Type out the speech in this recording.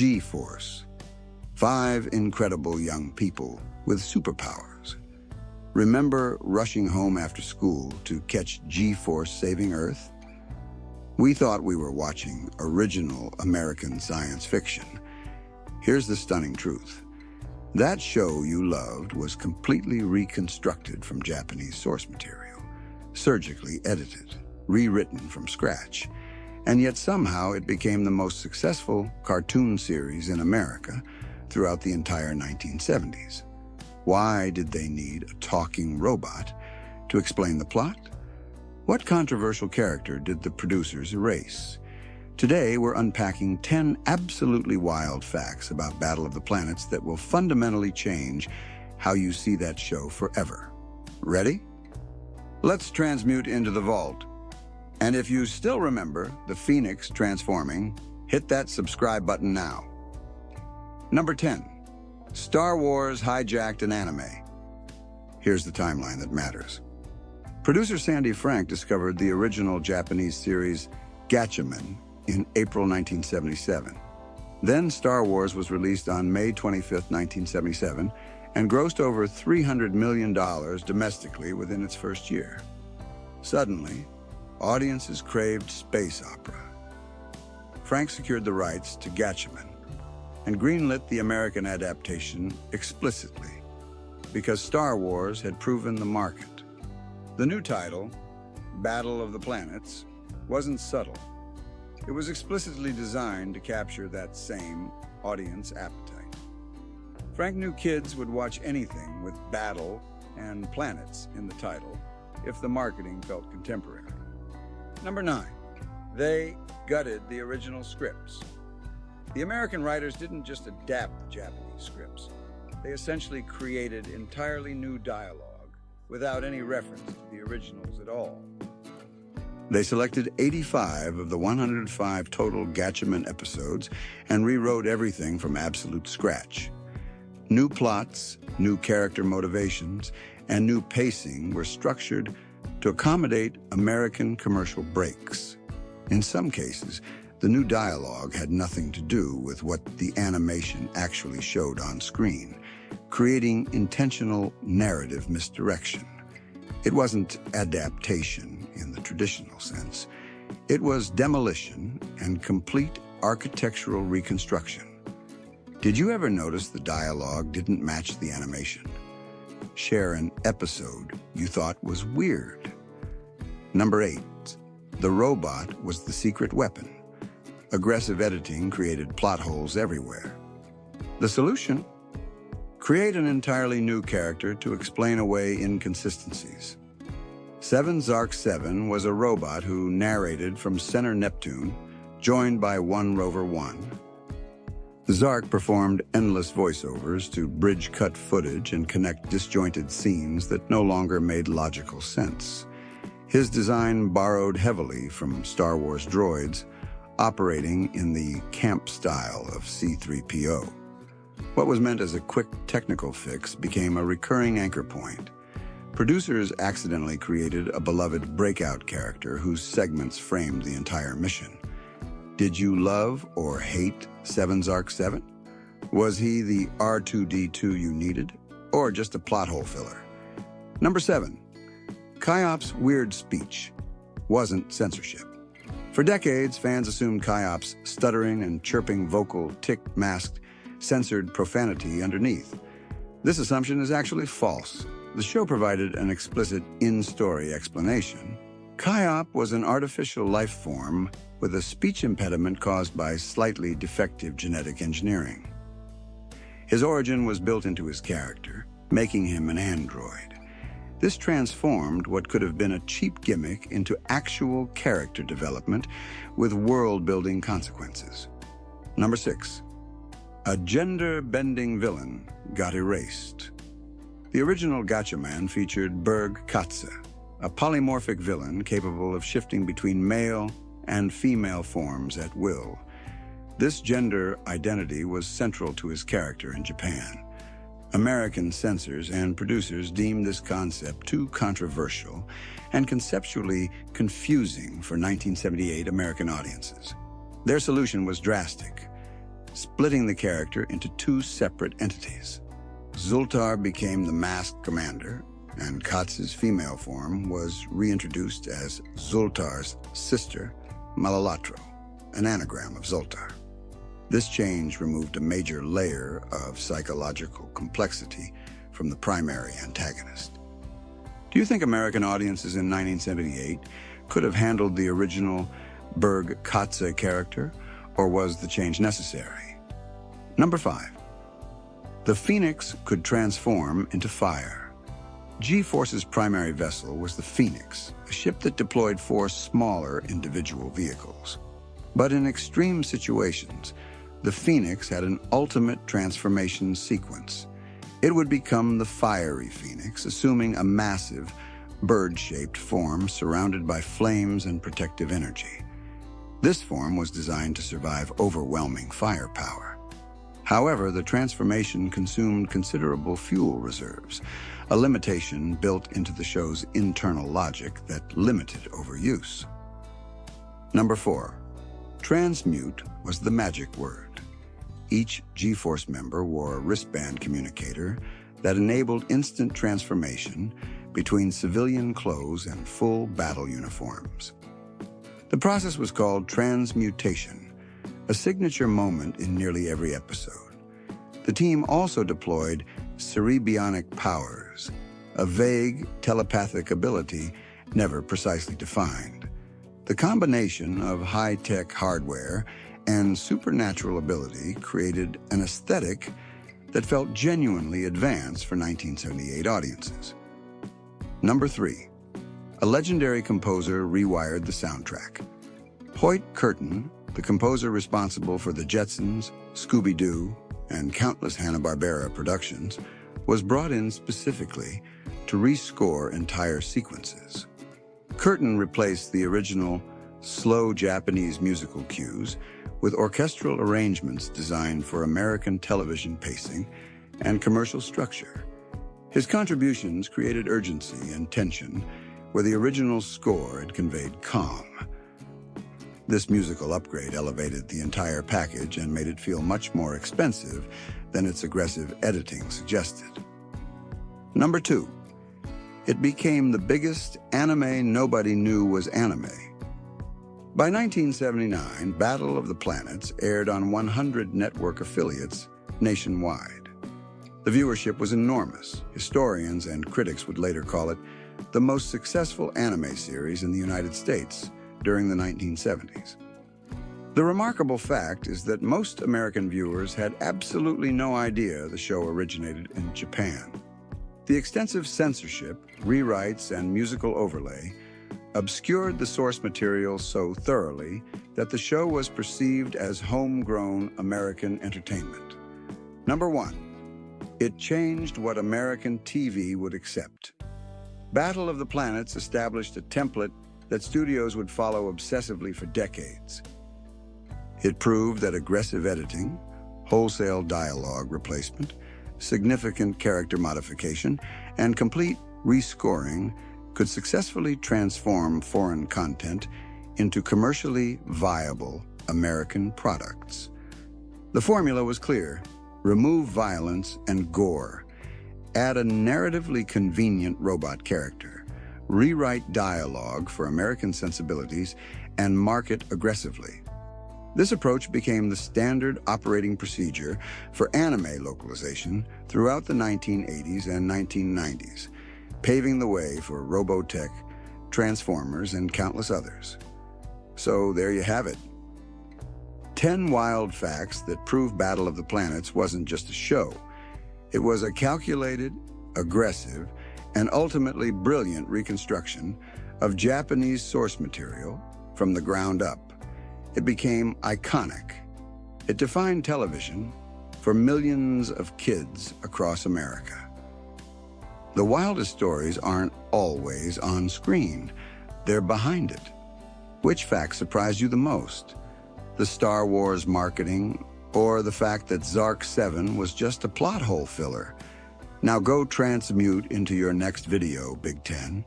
G-Force. 5 incredible young people with superpowers. Remember rushing home after school to catch G-Force saving Earth? We thought we were watching original American science fiction. Here's the stunning truth. That show you loved was completely reconstructed from Japanese source material, surgically edited, rewritten from scratch, and yet somehow it became the most successful cartoon series in America throughout the entire 1970s. Why did they need a talking robot to explain the plot? What controversial character did the producers erase? Today, we're unpacking 10 absolutely wild facts about Battle of the Planets that will fundamentally change how you see that show forever. Ready? Let's transmute into the vault. And if you still remember the Phoenix transforming, hit that subscribe button now. Number 10. Star Wars hijacked an anime. Here's the timeline that matters. Producer Sandy Frank discovered the original Japanese series Gatchaman in April 1977. Then Star Wars was released on May 25, 1977, and grossed over $300 million domestically within its first year. Suddenly, audiences craved space opera. Frank secured the rights to Gatchaman and greenlit the American adaptation explicitly because Star Wars had proven the market. The new title, Battle of the Planets, wasn't subtle. It was explicitly designed to capture that same audience appetite. Frank knew kids would watch anything with battle and planets in the title if the marketing felt contemporary. Number 9. They gutted the original scripts. The American writers didn't just adapt the Japanese scripts. They essentially created entirely new dialogue without any reference to the originals at all. They selected 85 of the 105 total Gatchaman episodes and rewrote everything from absolute scratch. New plots, new character motivations, and new pacing were structured to accommodate American commercial breaks. In some cases, the new dialogue had nothing to do with what the animation actually showed on screen, creating intentional narrative misdirection. It wasn't adaptation in the traditional sense. It was demolition and complete architectural reconstruction. Did you ever notice the dialogue didn't match the animation? Share an episode you thought was weird. Number 8. The robot was the secret weapon. Aggressive editing created plot holes everywhere. The solution? Create an entirely new character to explain away inconsistencies. 7 Zark 7 was a robot who narrated from center Neptune, joined by One-Rover-One. Zark performed endless voiceovers to bridge cut footage and connect disjointed scenes that no longer made logical sense. His design borrowed heavily from Star Wars droids, operating in the camp style of C-3PO. What was meant as a quick technical fix became a recurring anchor point. Producers accidentally created a beloved breakout character whose segments framed the entire mission. Did you love or hate 7 Zark 7? Was he the R2-D2 you needed, or just a plot hole filler? Number 7. Kaiop's weird speech wasn't censorship. For decades, fans assumed Kaiop's stuttering and chirping vocal tick masked censored profanity underneath. This assumption is actually false. The show provided an explicit in-story explanation. Kaiop was an artificial life form with a speech impediment caused by slightly defective genetic engineering. His origin was built into his character, making him an android. This transformed what could have been a cheap gimmick into actual character development with world-building consequences. Number 6. A gender-bending villain got erased. The original Gatchaman featured Berg Katze, a polymorphic villain capable of shifting between male and female forms at will. This gender identity was central to his character in Japan. American censors and producers deemed this concept too controversial and conceptually confusing for 1978 American audiences. Their solution was drastic. splitting the character into two separate entities. Zultar became the masked commander, and Katz's female form was reintroduced as Zultar's sister, Malalatro, an anagram of Zoltar. This change removed a major layer of psychological complexity from the primary antagonist. Do you think American audiences in 1978 could have handled the original Berg Katze character, or was the change necessary? Number 5. The Phoenix could transform into fire. G-Force's primary vessel was the Phoenix, a ship that deployed 4 smaller individual vehicles. But in extreme situations, the Phoenix had an ultimate transformation sequence. It would become the fiery Phoenix, assuming a massive, bird-shaped form surrounded by flames and protective energy. This form was designed to survive overwhelming firepower. However, the transformation consumed considerable fuel reserves, a limitation built into the show's internal logic that limited overuse. Number 4. Transmute was the magic word. Each G-Force member wore a wristband communicator that enabled instant transformation between civilian clothes and full battle uniforms. The process was called transmutation, a signature moment in nearly every episode. The team also deployed cerebionic powers, a vague telepathic ability never precisely defined. The combination of high-tech hardware and supernatural ability created an aesthetic that felt genuinely advanced for 1978 audiences. Number 3. A legendary composer rewired the soundtrack. Hoyt Curtin, the composer responsible for the Jetsons, Scooby-Doo, and countless Hanna-Barbera productions, was brought in specifically to rescore entire sequences. Curtin replaced the original slow Japanese musical cues with orchestral arrangements designed for American television pacing and commercial structure. His contributions created urgency and tension where the original score had conveyed calm. This musical upgrade elevated the entire package and made it feel much more expensive than its aggressive editing suggested. Number 2. It became the biggest anime nobody knew was anime. By 1979, Battle of the Planets aired on 100 network affiliates nationwide. The viewership was enormous. Historians and critics would later call it the most successful anime series in the United States during the 1970s. The remarkable fact is that most American viewers had absolutely no idea the show originated in Japan. The extensive censorship, rewrites, and musical overlay obscured the source material so thoroughly that the show was perceived as homegrown American entertainment. Number 1. It changed what American TV would accept. Battle of the Planets established a template that studios would follow obsessively for decades. It proved that aggressive editing, wholesale dialogue replacement, significant character modification, and complete rescoring could successfully transform foreign content into commercially viable American products. The formula was clear: remove violence and gore, add a narratively convenient robot character, rewrite dialogue for American sensibilities, and market aggressively. This approach became the standard operating procedure for anime localization throughout the 1980s and 1990s, paving the way for Robotech, Transformers, and countless others. So there you have it. 10 wild facts that prove Battle of the Planets wasn't just a show. It was a calculated, aggressive, and ultimately brilliant reconstruction of Japanese source material from the ground up. It became iconic. It defined television for millions of kids across America. The wildest stories aren't always on screen. They're behind it. Which fact surprised you the most? The Star Wars marketing, or the fact that Zark 7 was just a plot hole filler? Now go transmute into your next video, Big Ten.